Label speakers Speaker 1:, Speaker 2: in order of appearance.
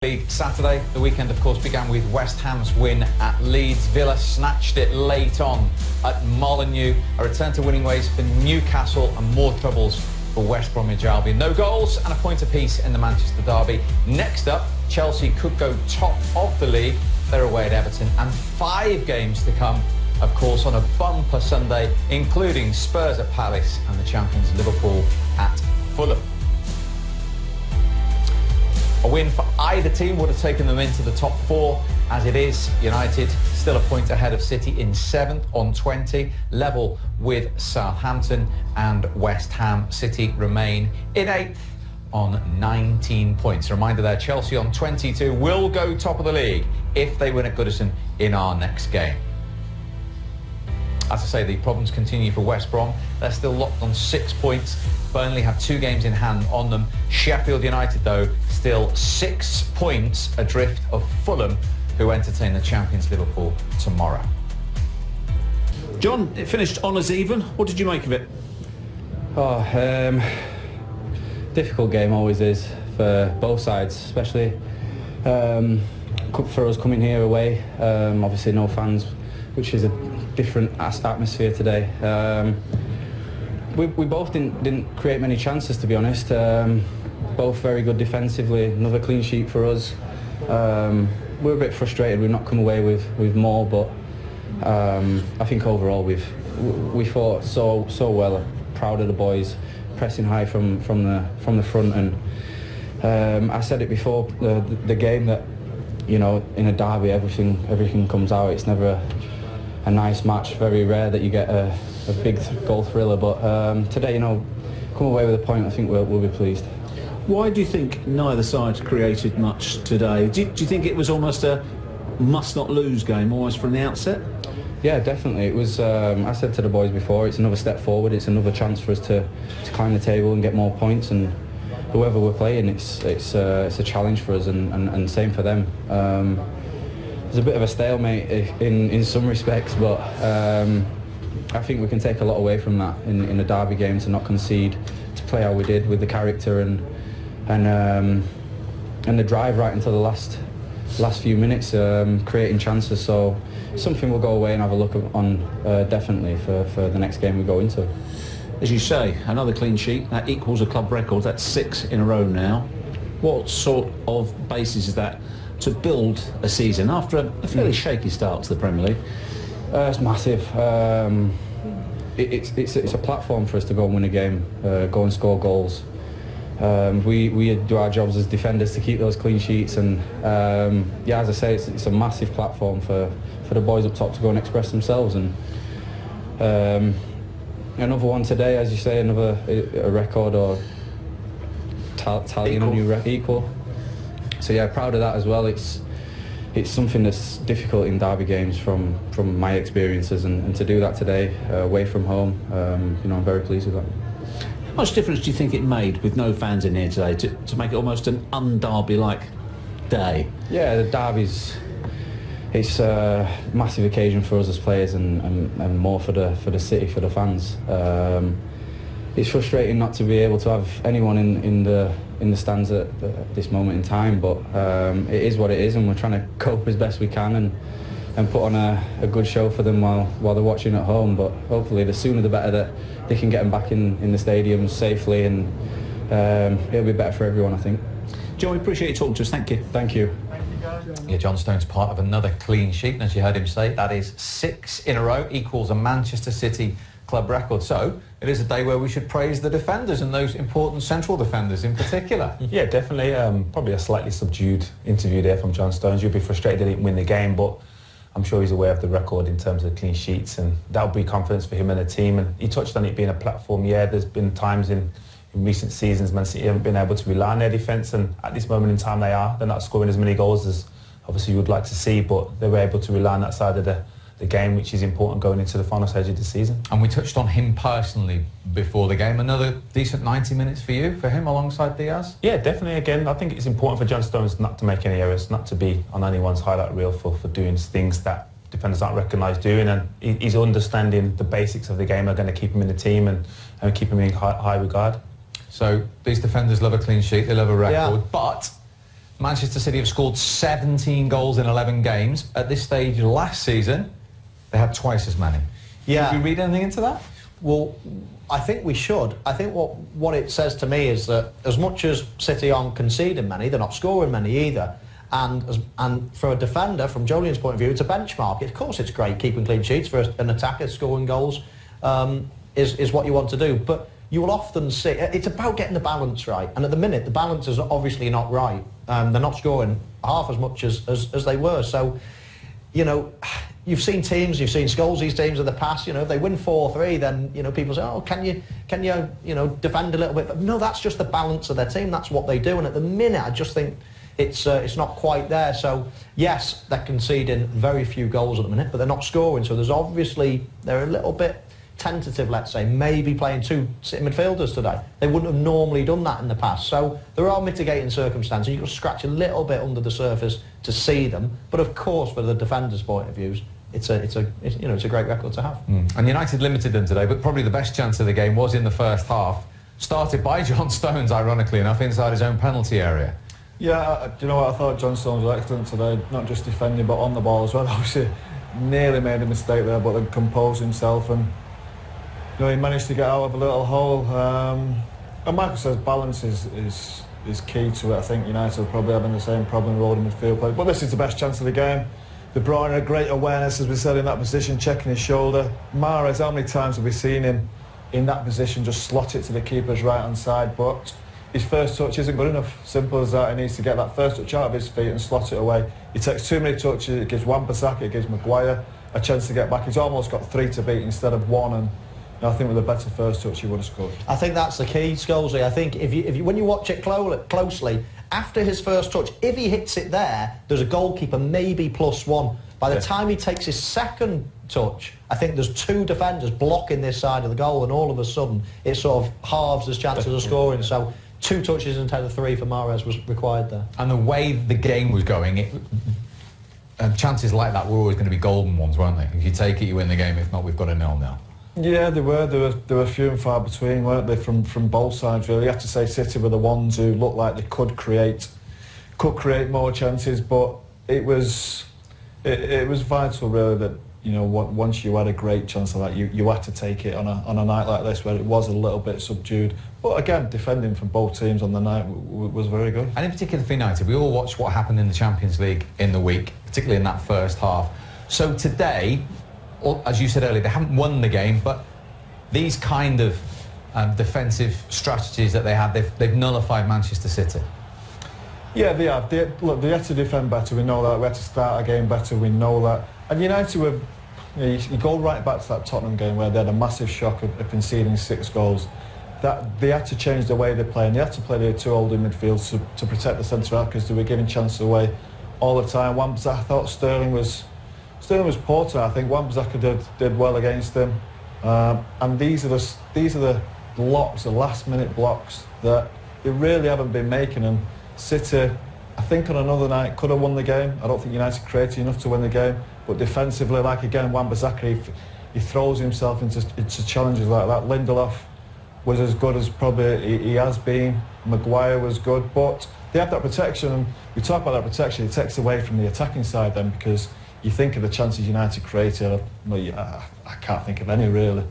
Speaker 1: League Saturday. The weekend, of course, began with West Ham's win at Leeds. Villa snatched it late on at Molineux. A return to winning ways for Newcastle and more troubles for West Bromwich Albion. No goals and a point apiece in the Manchester derby. Next up, Chelsea could go top of the league. They're away at Everton, and 5 games to come, of course, on a bumper Sunday, including Spurs at Palace and the champions Liverpool at Fulham. A win for either team would have taken them into the top 4. As it is, United still a point ahead of City in 7th on 20, level with Southampton, and West Ham. City remain in 8th on 19 points. A reminder there, Chelsea on 22 will go top of the league if they win at Goodison in our next game. As I say, the problems continue for West Brom. They're still locked on 6 points. Burnley have 2 games in hand on them. Sheffield United, though, still 6 points adrift of Fulham, who entertain the champions Liverpool tomorrow.
Speaker 2: John, it finished honours even. What did you make of it?
Speaker 3: Difficult game always is for both sides, especially for us coming here away. Obviously no fans, which is a different atmosphere today. We both didn't create many chances, to be honest. Both very good defensively. Another clean sheet for us. We're a bit frustrated we've not come away with more, but I think overall we fought so well. Proud of the boys, pressing high from the front, and I said it before the game that, you know, in a derby everything comes out. It's never a nice match. Very rare that you get a big goal thriller, but today, you know, come away with a point. I think we'll be pleased.
Speaker 2: Why do you think neither side created much today? Do you think it was almost a must-not-lose game, almost from the outset?
Speaker 3: Yeah, definitely. It was. I said to the boys before, it's another step forward. It's another chance for us to climb the table and get more points. And whoever we're playing, it's a challenge for us, and same for them. There's a bit of a stalemate in some respects, but I think we can take a lot away from that in the derby game, to not concede, to play how we did with the character and the drive right until the last few minutes, creating chances. So something we'll go away and have a look on definitely for the next game we go into.
Speaker 2: As you say, another clean sheet, that equals a club record. That's 6 in a row now. What sort of basis is that to build a season after a fairly shaky start to the Premier League?
Speaker 3: It's massive. It's a platform for us to go and win a game, go and score goals. We do our jobs as defenders to keep those clean sheets, and yeah, as I say, it's a massive platform for the boys up top to go and express themselves. And another one today, as you say, a record or tallying a new equal. So yeah, proud of that as well. It's something that's difficult in derby games from my experiences, and to do that today away from home, you know, I'm very pleased with that.
Speaker 2: How much difference do you think it made with no fans in here today to make it almost an un-derby-like day? Yeah, the derby's, it's a massive occasion for us as players, and more for the city, for the fans. It's frustrating not to be able to have anyone in the stands at this moment in time, but it is what it is, and we're trying to cope as best we can and put on a good show for them while they're watching at home. But hopefully the sooner the better, that they can get them back in the stadium safely, and it'll be better for everyone, I think. John, we appreciate you talking to us. Thank you.
Speaker 3: Thank you.
Speaker 1: Yeah, John Stone's part of another clean sheet, and as you heard him say, that is 6 in a row, equals a Manchester City club record. So it is a day where we should praise the defenders, and those important central defenders in particular.
Speaker 4: Yeah, definitely. Probably a slightly subdued interview there from John Stones. You'll be frustrated they didn't win the game, but I'm sure he's aware of the record in terms of clean sheets, and that'll be confidence for him and the team. And he touched on it being a platform. Yeah, there's been times in recent seasons Man City haven't been able to rely on their defence, and at this moment in time they're not scoring as many goals as obviously you would like to see, but they were able to rely on that side of the game, which is important going into the final stage of the season.
Speaker 1: And we touched on him personally before the game. Another decent 90 minutes for him alongside Diaz?
Speaker 4: Yeah, definitely. Again, I think it's important for John Stones not to make any errors, not to be on anyone's highlight reel for doing things that defenders aren't recognised doing, and he's understanding the basics of the game are going to keep him in the team and keep him in high regard.
Speaker 1: So these defenders love a clean sheet, they love a record, but Manchester City have scored 17 goals in 11 games. At this stage last season, they had twice as many.
Speaker 5: Yeah.
Speaker 1: Did we read anything into that?
Speaker 5: Well, I think we should. I think what it says to me is that as much as City aren't conceding many, they're not scoring many either. And for a defender, from Jolien's point of view, it's a benchmark. Of course it's great keeping clean sheets for an attacker. Scoring goals is what you want to do. But you will often see, it's about getting the balance right. And at the minute, the balance is obviously not right. They're not scoring half as much as they were. So, you know, you've seen Scholes' teams in the past, you know, if they win 4-3, then, you know, people say, oh, can you defend a little bit? But no, that's just the balance of their team. That's what they do. And at the minute, I just think it's not quite there. So, yes, they're conceding very few goals at the minute, but they're not scoring. So they're a little bit tentative, let's say, maybe playing two midfielders today. They wouldn't have normally done that in the past. So there are mitigating circumstances. You've got to scratch a little bit under the surface to see them. But of course, for the defender's point of view, it's a great record to have.
Speaker 1: And United limited them today, but probably the best chance of the game was in the first half, started by John Stones, ironically enough, inside his own penalty area.
Speaker 6: Yeah, do you know what? I thought John Stones was excellent today, not just defending but on the ball as well. Obviously, nearly made a mistake there, but then composed himself and he managed to get out of a little hole. And Michael says balance is key to it. I think United are probably having the same problem with holding midfield play. But this is the best chance of the game. They brought in a great awareness, as we said, in that position, checking his shoulder. Mahrez, how many times have we seen him in that position just slot it to the keeper's right-hand side? But his first touch isn't good enough. Simple as that. He needs to get that first touch out of his feet and slot it away. He takes too many touches. It gives Wan-Bissaka, it gives Maguire a chance to get back. He's almost got 3 to beat instead of 1. And I think with a better first touch, he would have scored.
Speaker 5: I think that's the key, Scholes. I think if you when you watch it closely, after his first touch, if he hits it there, there's a goalkeeper maybe +1. By the time he takes his second touch, I think there's 2 defenders blocking this side of the goal, and all of a sudden it sort of halves his chances of scoring. So 2 touches instead of 3 for Mahrez was required there.
Speaker 1: And the way the game was going, chances like that were always going to be golden ones, weren't they? If you take it, you win the game. If not, we've got a 0-0.
Speaker 6: Yeah, they were. There were few and far between, weren't they, from both sides, really. You have to say City were the ones who looked like they could create more chances, but it was vital, really, that, you know, once you had a great chance like that, you had to take it on a night like this where it was a little bit subdued. But again, defending from both teams on the night was very good.
Speaker 1: And in particular for United, we all watched what happened in the Champions League in the week, particularly in that first half. So today, as you said earlier, they haven't won the game, but these kind of defensive strategies that they had, they've nullified Manchester City.
Speaker 6: Yeah, they have. They had to defend better, we know that. We had to start a game better, we know that. And United were, you go right back to that Tottenham game where they had a massive shock of conceding 6 goals. That they had to change the way they play, and they had to play their 2 holding midfields to protect the centre half, because they were giving chances away all the time. I thought Sterling was poor tonight. I think Wan-Bissaka did well against him. And these are the blocks, the last minute blocks that they really haven't been making. And City, I think on another night, could have won the game. I don't think United created enough to win the game. But defensively, like again, Wan-Bissaka, he throws himself into challenges like that. Lindelof was as good as probably he has been. Maguire was good, but they have that protection. And we talk about that protection, it takes away from the attacking side then, because you think of the chances United created, I can't think of any, really.